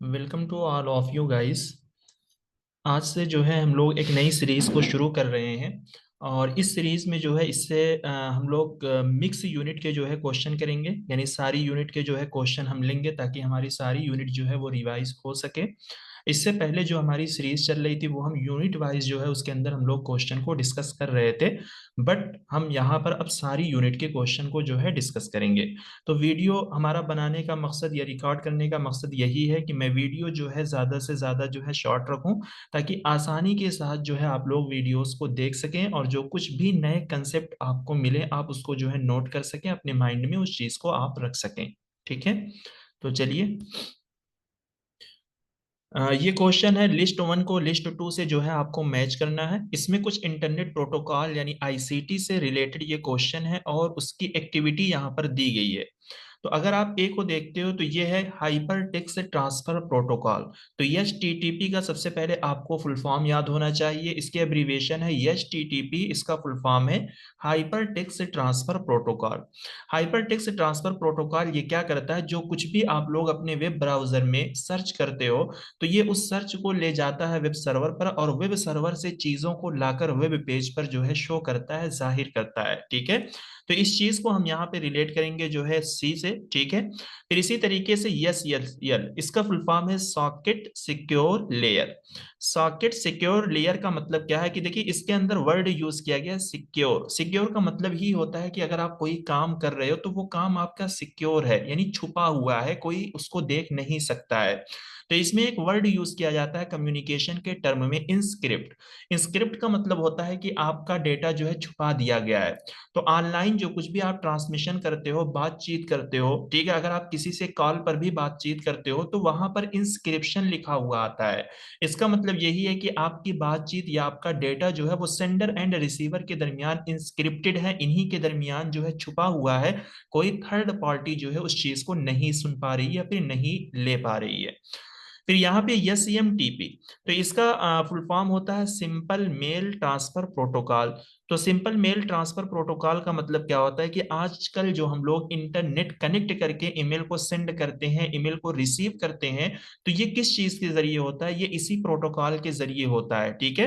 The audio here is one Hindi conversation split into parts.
Welcome to all of you guys. आज से जो है हम लोग एक नई सीरीज को शुरू कर रहे हैं। और इस सीरीज में जो है इससे हम लोग मिक्स यूनिट के जो है क्वेश्चन करेंगे, यानी सारी यूनिट के जो है क्वेश्चन हम लेंगे ताकि हमारी सारी यूनिट जो है वो रिवाइज हो सके। इससे पहले जो हमारी सीरीज चल रही थी वो हम यूनिट वाइज जो है उसके अंदर हम लोग क्वेश्चन को डिस्कस कर रहे थे। बट हम यहाँ पर अब सारी यूनिट के क्वेश्चन को जो है डिस्कस करेंगे। तो वीडियो हमारा बनाने का मकसद या रिकॉर्ड करने का मकसद यही है कि मैं वीडियो जो है ज़्यादा से ज़्यादा जो है शॉर्ट रखूं, ताकि आसानी के साथ जो है आप लोग वीडियोस को देख सकें और जो कुछ भी नए कंसेप्ट आपको मिले आप उसको जो है नोट कर सकें, अपने माइंड में उस चीज़ को आप रख सकें। ठीक है, तो चलिए। ये क्वेश्चन है, लिस्ट वन को लिस्ट टू से जो है आपको मैच करना है। इसमें कुछ इंटरनेट प्रोटोकॉल यानी आईसीटी से रिलेटेड ये क्वेश्चन है और उसकी एक्टिविटी यहाँ पर दी गई है। तो अगर आप ए को देखते हो तो ये है हाइपर टेक्स्ट ट्रांसफर प्रोटोकॉल। तो एचटीटीपी का सबसे पहले आपको फुल फॉर्म याद होना चाहिए। इसकी एब्रीविएशन है एचटीटीपी, इसका फुल फॉर्म है hyper text transfer protocol. Hyper text transfer protocol ये क्या करता है, जो कुछ भी आप लोग अपने वेब ब्राउजर में सर्च करते हो तो ये उस सर्च को ले जाता है वेब सर्वर पर, और वेब सर्वर से चीजों को लाकर वेब पेज पर जो है शो करता है, जाहिर करता है। ठीक है, तो इस चीज को हम यहाँ पे रिलेट करेंगे जो है सी से। ठीक है, फिर इसी तरीके से यस यस यल, इसका फुल फॉर्म है socket secure layer. Socket secure layer का मतलब क्या है कि देखिए इसके अंदर वर्ड यूज किया गया सिक्योर। सिक्योर का मतलब ही होता है कि अगर आप कोई काम कर रहे हो तो वो काम आपका सिक्योर है, यानी छुपा हुआ है, कोई उसको देख नहीं सकता है। तो इसमें एक वर्ड यूज किया जाता है कम्युनिकेशन के टर्म में, इंस्क्रिप्ट। इंस्क्रिप्ट का मतलब होता है कि आपका डेटा जो है छुपा दिया गया है। तो ऑनलाइन जो कुछ भी आप ट्रांसमिशन करते हो, बातचीत करते हो, ठीक है, अगर आप किसी से कॉल पर भी बातचीत करते हो तो वहां पर इंस्क्रिप्शन लिखा हुआ आता है। इसका मतलब यही है कि आपकी बातचीत या आपका डेटा जो है वो सेंडर एंड रिसीवर के दरमियान इंस्क्रिप्टेड है, इन्हीं के दरमियान जो है छुपा हुआ है। कोई थर्ड पार्टी जो है उस चीज को नहीं सुन पा रही है या फिर नहीं ले पा रही है। फिर यहाँ पे एस एम टी पी, तो इसका फुल फॉर्म होता है सिंपल मेल ट्रांसफर प्रोटोकॉल। तो सिंपल मेल ट्रांसफर प्रोटोकॉल का मतलब क्या होता है कि आजकल जो हम लोग इंटरनेट कनेक्ट करके ईमेल को सेंड करते हैं, ईमेल को रिसीव करते हैं, तो ये किस चीज के जरिए होता है, ये इसी प्रोटोकॉल के जरिए होता है। ठीक है,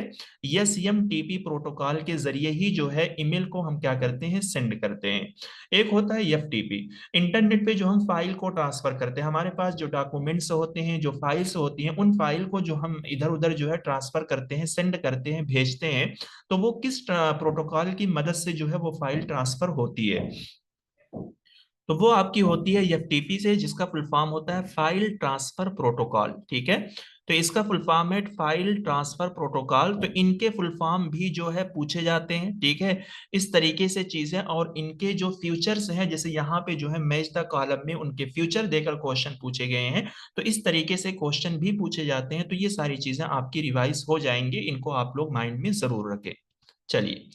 S M T P protocol के जरिए ही जो है ईमेल को हम क्या करते हैं, सेंड करते हैं। एक होता है एफ टी पी, इंटरनेट पे जो हम फाइल को ट्रांसफर करते हैं, हमारे पास जो डॉक्यूमेंट्स होते हैं, जो फाइल्स होती हैं, उन फाइल को जो हम इधर उधर जो है ट्रांसफर करते हैं, सेंड करते हैं, भेजते हैं, तो वो किस प्रोटोकॉल की मदद से जो है वो फाइल ट्रांसफर होती है। तो वो आपकी होती है एफटीपी से, जिसका फुल फॉर्म होता है फाइल ट्रांसफर प्रोटोकॉल। ठीक है, तो इसका फुल फॉर्म है फाइल ट्रांसफर प्रोटोकॉल। तो इनके फुल फॉर्म भी जो है पूछे जाते हैं। ठीक है, इस तरीके से चीजें, और इनके जो फ्यूचर्स हैं, जैसे यहाँ पे जो है मैच द कॉलम में उनके फ्यूचर देकर क्वेश्चन पूछे गए हैं, तो इस तरीके से क्वेश्चन भी पूछे जाते हैं। तो ये सारी चीजें आपकी रिवाइज हो जाएंगी, इनको आप लोग माइंड में जरूर रखें। चलिए,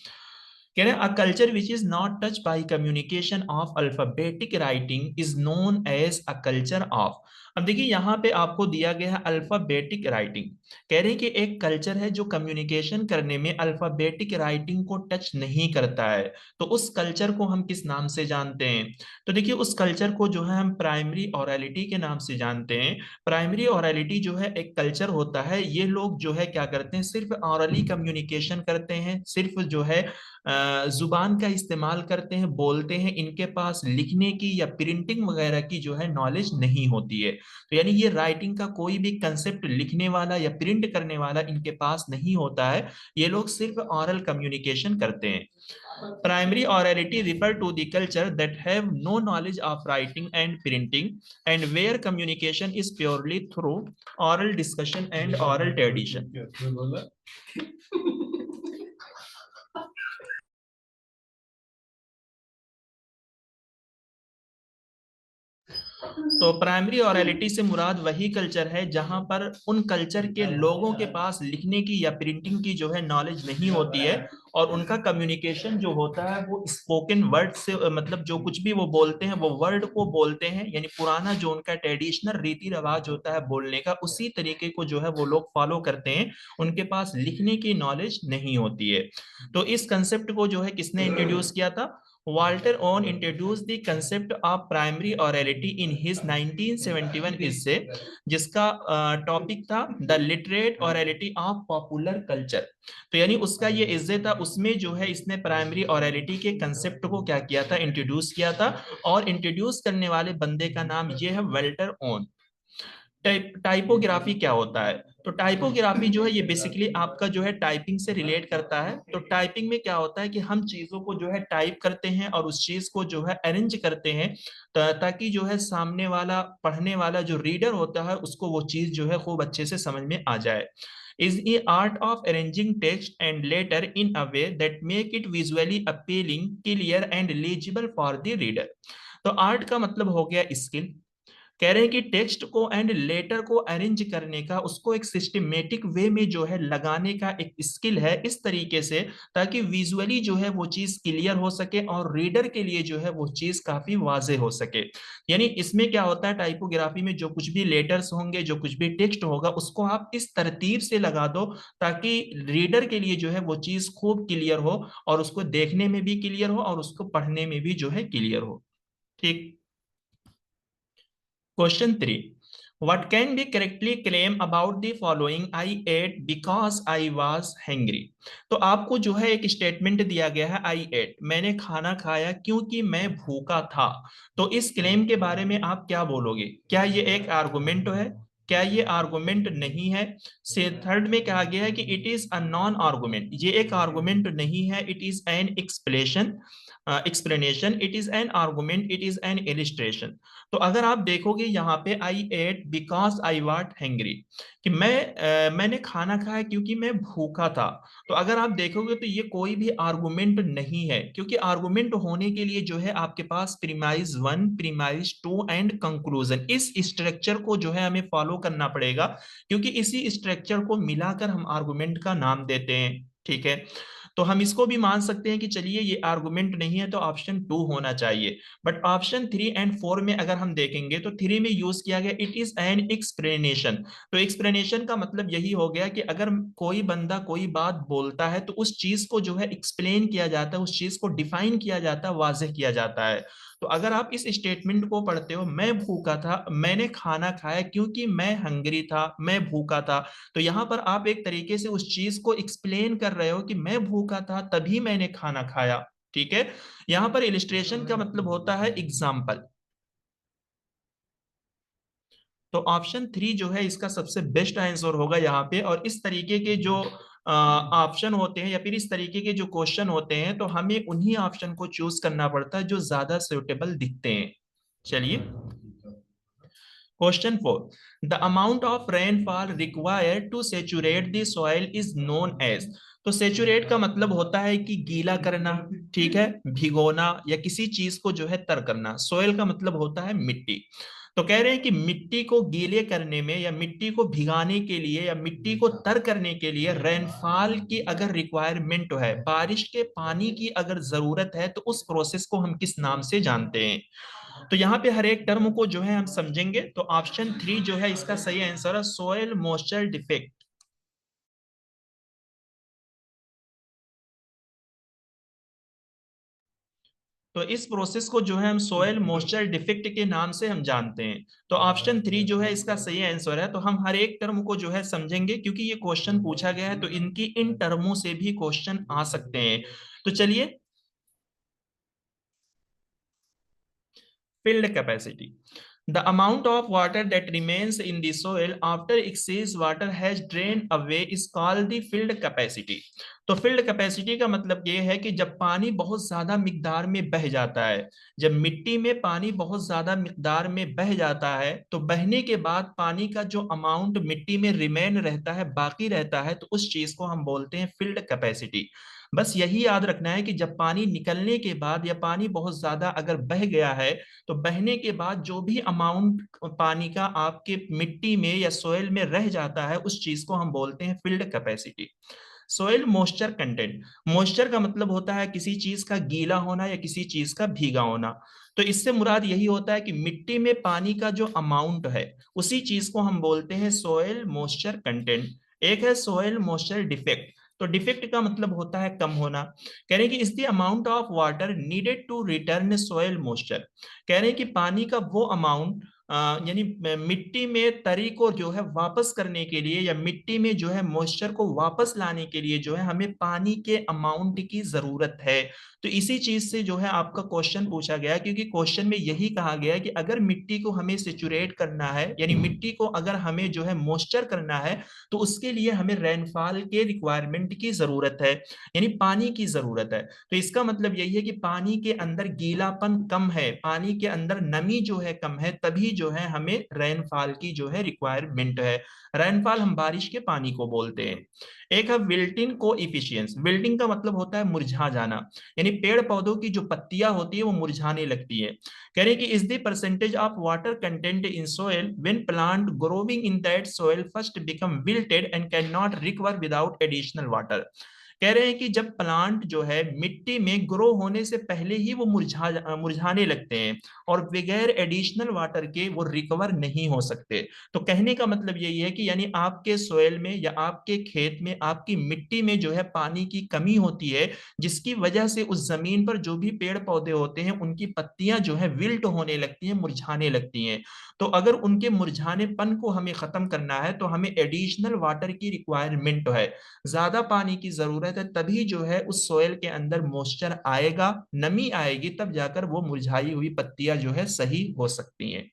कह रहे हैं a culture which is not touch by communication of alphabetic writing is known as a culture of. अब देखिए यहाँ पे आपको दिया गया है अल्फाबेटिक राइटिंग। कह रहे हैं कि एक कल्चर है जो कम्युनिकेशन करने में अल्फाबेटिक राइटिंग को टच नहीं करता है, तो उस कल्चर को हम किस नाम से जानते हैं? तो देखिए उस कल्चर को जो है हम प्राइमरी ऑरेलिटी के नाम से जानते हैं। प्राइमरी ऑरेलिटी जो है एक कल्चर होता है, ये लोग जो है क्या करते हैं, सिर्फ ऑरली कम्युनिकेशन करते हैं, सिर्फ जो है जुबान का इस्तेमाल करते हैं, बोलते हैं, इनके पास लिखने की या प्रिंटिंग वगैरह की जो है नॉलेज नहीं होती है। तो यानी ये राइटिंग का कोई भी कंसेप्ट लिखने वाला या प्रिंट करने वाला इनके पास नहीं होता है। ये लोग सिर्फ ऑरल कम्युनिकेशन करते हैं। Primary orality refer to the culture that have no knowledge of writing and printing, and where communication is purely through oral discussion and oral tradition. तो प्राइमरी ऑरेलिटी से मुराद वही कल्चर है जहां पर उन कल्चर के लोगों के पास लिखने की या प्रिंटिंग की जो है नॉलेज नहीं होती है, और उनका कम्युनिकेशन जो होता है वो स्पोकन वर्ड से, मतलब जो कुछ भी वो बोलते हैं वो वर्ड को बोलते हैं, यानी पुराना जो उनका ट्रेडिशनल रीति रिवाज होता है बोलने का, उसी तरीके को जो है वो लोग फॉलो करते हैं। उनके पास लिखने की नॉलेज नहीं होती है। तो इस कंसेप्ट को जो है किसने इंट्रोड्यूस किया था? Walter Owen introduced the concept of primary orality in his 1971 essay, जिसका टॉपिक था the literate orality of popular culture. तो यानी उसका ये एसे था, उसमें जो है इसने प्राइमरी orality के कंसेप्ट को क्या किया था, इंट्रोड्यूस किया था। और इंट्रोड्यूस करने वाले बंदे का नाम ये है वेल्टर ओन। टाइपोग्राफी क्या होता है? तो टाइपोग्राफी जो है ये बेसिकली आपका जो है टाइपिंग से रिलेट करता है। तो टाइपिंग में क्या होता है कि हम चीजों को जो है टाइप करते हैं और उस चीज को जो है अरेंज करते हैं, ताकि जो है सामने वाला पढ़ने वाला जो रीडर होता है उसको वो चीज जो है खूब अच्छे से समझ में आ जाए। is the art of arranging text and letter in a way that make it visually appealing, clear and legible for the reader। तो आर्ट का मतलब हो गया स्किल। कह रहे हैं कि टेक्स्ट को एंड लेटर को अरेंज करने का, उसको एक सिस्टमेटिक वे में जो है लगाने का एक स्किल है, इस तरीके से ताकि विजुअली जो है वो चीज क्लियर हो सके और रीडर के लिए जो है वो चीज काफी वाजे हो सके। यानी इसमें क्या होता है, टाइपोग्राफी में जो कुछ भी लेटर्स होंगे, जो कुछ भी टेक्स्ट होगा, उसको आप इस तरतीब से लगा दो ताकि रीडर के लिए जो है वो चीज खूब क्लियर हो, और उसको देखने में भी क्लियर हो और उसको पढ़ने में भी जो है क्लियर हो। ठीक। Question 3. What can be correctly claim about the following? I ate because I was hungry. तो आपको जो है एक स्टेटमेंट दिया गया है, I ate, मैंने खाना खाया क्योंकि मैं भूखा था। तो इस क्लेम के बारे में आप क्या बोलोगे? क्या ये एक आर्गुमेंट है? क्या ये आर्गुमेंट नहीं है? से थर्ड में कहा गया है कि it is a non argument, ये एक आर्गुमेंट नहीं है, it is an explanation, explanation, it is an argument, it is an illustration. तो अगर आप देखोगे यहाँ पे I ate because I what hungry, कि मैंने खाना खाया क्योंकि मैं भूखा था। तो अगर आप देखोगे तो ये कोई भी आर्गुमेंट नहीं है, क्योंकि आर्गुमेंट होने के लिए जो है आपके पास premise one, premise two and conclusion, इस स्ट्रक्चर को जो है हमें फॉलो करना पड़ेगा, क्योंकि इसी स्ट्रक्चर को मिलाकर हम आर्गुमेंट का नाम देते हैं। ठीक है। तो हम इसको भी मान सकते हैं कि चलिए ये आर्गुमेंट नहीं है तो ऑप्शन टू होना चाहिए। But option three and four में अगर हम देखेंगे तो थ्री में यूज किया गया इट इज एन एक्सप्लेनेशन। तो एक्सप्लेनेशन का मतलब यही हो गया कि अगर कोई बंदा कोई बात बोलता है तो उस चीज को जो है एक्सप्लेन किया जाता है, उस चीज को डिफाइन किया जाता है, वाजह किया जाता है। तो अगर आप इस स्टेटमेंट को पढ़ते हो, मैं भूखा था, मैंने खाना खाया क्योंकि मैं हंग्री था, मैं भूखा था, तो यहां पर आप एक तरीके से उस चीज को एक्सप्लेन कर रहे हो कि मैं भूखा था तभी मैंने खाना खाया। ठीक है। यहां पर इलिस्ट्रेशन का मतलब होता है एग्जाम्पल। तो ऑप्शन थ्री जो है इसका सबसे बेस्ट आंसर होगा यहाँ पे। और इस तरीके के जो ऑप्शन होते हैं या फिर इस तरीके के जो क्वेश्चन होते हैं, तो हमें उन्हीं ऑप्शन को चूज करना पड़ता है जो ज्यादा सुटेबल दिखते हैं। चलिए, question four, the amount of rainfall required to saturate the soil is known as. तो सेचुरेट का मतलब होता है कि गीला करना, ठीक है, भिगोना या किसी चीज को जो है तर करना। सॉइल का मतलब होता है मिट्टी। तो कह रहे हैं कि मिट्टी को गीले करने में या मिट्टी को भिगाने के लिए या मिट्टी को तर करने के लिए रेनफॉल की अगर रिक्वायरमेंट है, बारिश के पानी की अगर जरूरत है, तो उस प्रोसेस को हम किस नाम से जानते हैं? तो यहाँ पे हर एक टर्म को जो है हम समझेंगे। तो ऑप्शन थ्री जो है इसका सही आंसर है, सोयल मॉइस्चर डिफेक्ट। तो इस प्रोसेस को जो है हम सोयल मॉइस्चर डिफेक्ट के नाम से हम जानते हैं। तो ऑप्शन थ्री जो है इसका सही आंसर है। तो हम हर एक टर्म को जो है समझेंगे, क्योंकि ये क्वेश्चन पूछा गया है तो इनकी इन टर्मों से भी क्वेश्चन आ सकते हैं। तो चलिए, field capacity, the amount of water that remains in the soil after excess water has drained away is called the field capacity। तो फील्ड कैपेसिटी का मतलब ये है कि जब पानी बहुत ज्यादा मिकदार में बह जाता है, जब मिट्टी में पानी बहुत ज्यादा मिकदार में बह जाता है, तो बहने के बाद पानी का जो अमाउंट मिट्टी में रिमेन रहता है, बाकी रहता है, तो उस चीज को हम बोलते हैं फील्ड कैपेसिटी। बस यही याद रखना है कि जब पानी निकलने के बाद या पानी बहुत ज्यादा अगर बह गया है, तो बहने के बाद जो भी अमाउंट पानी का आपके मिट्टी में या सोयल में रह जाता है, उस चीज को हम बोलते हैं field capacity. Soil moisture content, moisture का मतलब होता है किसी चीज का गीला होना या किसी चीज का भीगा होना। तो इससे मुराद यही होता है कि मिट्टी में पानी का जो अमाउंट है, उसी चीज को हम बोलते हैं सोयल मॉइस्चर कंटेंट। एक है सोयल मॉइस्चर डिफेक्ट। तो डिफेक्ट का मतलब होता है कम होना। कह रहे हैं कि is the amount of water needed to return soil moisture. कह रहे हैं कि पानी का वो अमाउंट यानी मिट्टी में तरी को जो है वापस करने के लिए या मिट्टी में जो है मॉइस्चर को वापस लाने के लिए जो है हमें पानी के अमाउंट की जरूरत है। तो इसी चीज से जो है आपका क्वेश्चन पूछा गया, क्योंकि क्वेश्चन में यही कहा गया है कि अगर मिट्टी को हमें सेचुरेट करना है यानी मिट्टी को अगर हमें जो है मॉइस्चर करना है तो उसके लिए हमें रेनफॉल के रिक्वायरमेंट की जरूरत है, यानी पानी की जरूरत है। तो इसका मतलब यही है कि पानी के अंदर गीलापन कम है, पानी के अंदर नमी जो है कम है, तभी जो है हमें रेनफॉल की जो है रिक्वायरमेंट है। रेनफॉल हम बारिश के पानी को बोलते हैं। एक है विल्टिंग कोएफिशिएंट। विल्टिंग का मतलब होता है मुरझा जाना, यानी पेड़ पौधों की जो पत्तियां होती है वो मुरझाने लगती है। कह रहे हैं कि is the percentage of water content in soil when plant growing in that soil first become wilted and can not recover without additional water. कह रहे हैं कि जब प्लांट जो है मिट्टी में ग्रो होने से पहले ही वो मुरझाने लगते हैं और बगैर एडिशनल वाटर के वो रिकवर नहीं हो सकते। तो कहने का मतलब यही है कि यानी आपके सोयल में या आपके खेत में आपकी मिट्टी में जो है पानी की कमी होती है, जिसकी वजह से उस जमीन पर जो भी पेड़ पौधे होते हैं उनकी पत्तियां जो है विल्ट होने लगती हैं, मुरझाने लगती हैं। तो अगर उनके मुरझानेपन को हमें खत्म करना है तो हमें एडिशनल वाटर की रिक्वायरमेंट है, ज्यादा पानी की जरूरत है, तभी जो है उस सोयल के अंदर मॉइस्चर आएगा, नमी आएगी, तब जाकर वो मुरझाई हुई पत्तियां जो है सही हो सकती हैं।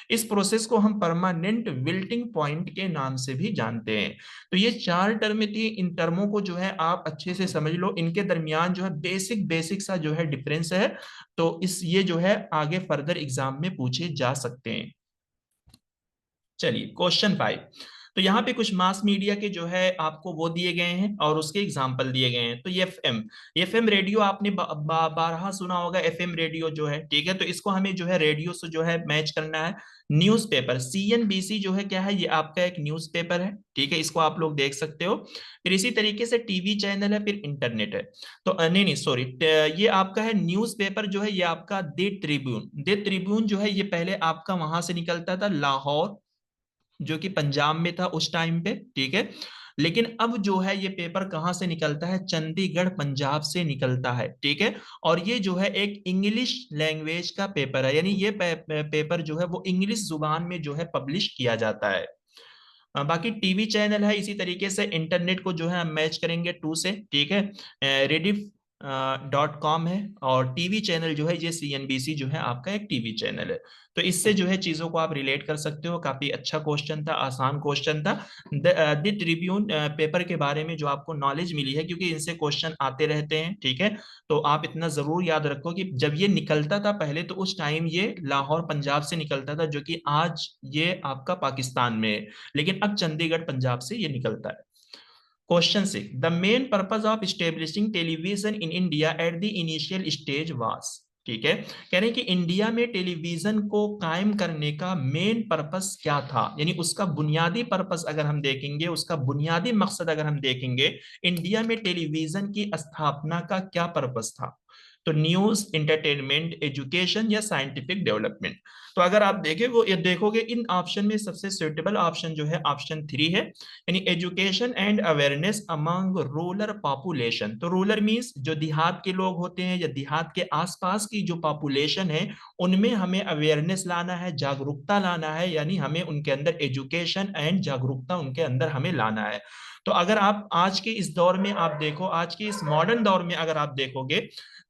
इस प्रोसेस को हम परमानेंट विल्टिंग पॉइंट के नाम से भी जानते हैं। तो ये चार टर्म थी, इन टर्मों को जो है आप अच्छे से समझ लो, इनके दरमियान जो है बेसिक बेसिक सा जो है डिफरेंस है। तो इस ये जो है आगे फर्दर एग्जाम में पूछे जा सकते हैं। चलिए क्वेश्चन 5। तो यहाँ पे कुछ मास मीडिया के जो है आपको वो दिए गए हैं और उसके एग्जाम्पल दिए गए हैं। तो ये एफएम रेडियो आपने बारहा सुना होगा, एफएम रेडियो जो है, ठीक है। तो इसको हमें जो है रेडियो से जो है मैच करना है। न्यूज़पेपर सीएनबीसी जो है क्या है, ये आपका एक न्यूज़पेपर है, ठीक है, इसको आप लोग देख सकते हो। फिर इसी तरीके से टीवी चैनल है, फिर इंटरनेट है। तो नहीं नहीं सॉरी, ये आपका है न्यूज़पेपर जो है, ये आपका द ट्रिब्यून। द ट्रिब्यून जो है ये पहले आपका वहां से निकलता था लाहौर, जो कि पंजाब में था उस टाइम पे, ठीक है। लेकिन अब जो है ये पेपर कहाँ से निकलता है, चंडीगढ़ पंजाब से निकलता है, ठीक है। और ये जो है एक इंग्लिश लैंग्वेज का पेपर है, यानी ये पेपर जो है वो इंग्लिश जुबान में जो है पब्लिश किया जाता है। बाकी टीवी चैनल है, इसी तरीके से इंटरनेट को जो है हम मैच करेंगे टू से, ठीक है। रेडिफ .com है, और टीवी चैनल जो है ये सीएनबीसी जो है आपका एक टीवी चैनल है। तो इससे जो है चीजों को आप रिलेट कर सकते हो। काफी अच्छा क्वेश्चन था, आसान क्वेश्चन था। द ट्रिब्यून पेपर के बारे में जो आपको नॉलेज मिली है, क्योंकि इनसे क्वेश्चन आते रहते हैं, ठीक है। तो आप इतना जरूर याद रखो कि जब ये निकलता था पहले, तो उस टाइम ये लाहौर पंजाब से निकलता था, जो कि आज ये आपका पाकिस्तान में है, लेकिन अब चंडीगढ़ पंजाब से ये निकलता है। Question 6, the main purpose of establishing television in India at the initial stage was. ठीक है, कह रहे हैं कि इंडिया में टेलीविजन को कायम करने का मेन पर्पस क्या था, यानी उसका बुनियादी पर्पस अगर हम देखेंगे, उसका बुनियादी मकसद अगर हम देखेंगे, इंडिया में टेलीविजन की स्थापना का क्या पर्पस था। तो न्यूज, इंटरटेनमेंट, एजुकेशन या साइंटिफिक डेवलपमेंट। तो अगर आप देखें वो ये देखोगे इन ऑप्शन में सबसे सुटेबल ऑप्शन जो है ऑप्शन 3 है, यानी education and awareness among rural population. तो रूरल मींस जो देहात के लोग होते हैं या देहात के आसपास की जो पॉपुलेशन है, उनमें हमें अवेयरनेस लाना है, जागरूकता लाना है, यानी हमें उनके अंदर एजुकेशन एंड जागरूकता उनके अंदर हमें लाना है। तो अगर आप आज के इस दौर में आप देखो, आज के इस मॉडर्न दौर में अगर आप देखोगे,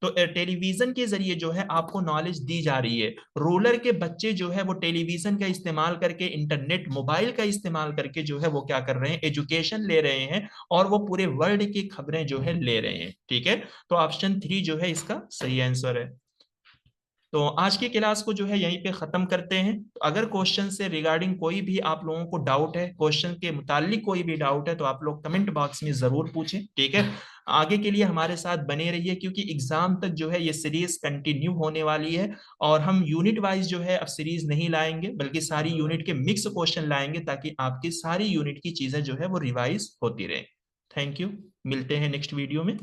तो टेलीविजन के जरिए जो है आपको नॉलेज दी जा रही है। रूरल के बच्चे जो है वो टेलीविजन का इस्तेमाल करके, इंटरनेट, मोबाइल का इस्तेमाल करके जो है वो क्या कर रहे हैं, एजुकेशन ले रहे हैं, और वो पूरे वर्ल्ड की खबरें जो है ले रहे हैं, ठीक है। तो ऑप्शन 3 जो है इसका सही आंसर है। तो आज की क्लास को जो है यहीं पे खत्म करते हैं। तो अगर क्वेश्चन से रिगार्डिंग कोई भी आप लोगों को डाउट है, क्वेश्चन के मुतालिक कोई भी डाउट है, तो आप लोग कमेंट बॉक्स में जरूर पूछें, ठीक है। आगे के लिए हमारे साथ बने रहिए, क्योंकि एग्जाम तक जो है ये सीरीज कंटिन्यू होने वाली है, और हम यूनिट वाइज जो है अब सीरीज नहीं लाएंगे, बल्कि सारी यूनिट के मिक्स क्वेश्चन लाएंगे, ताकि आपकी सारी यूनिट की चीजें जो है वो रिवाइज होती रहे। थैंक यू, मिलते हैं नेक्स्ट वीडियो में।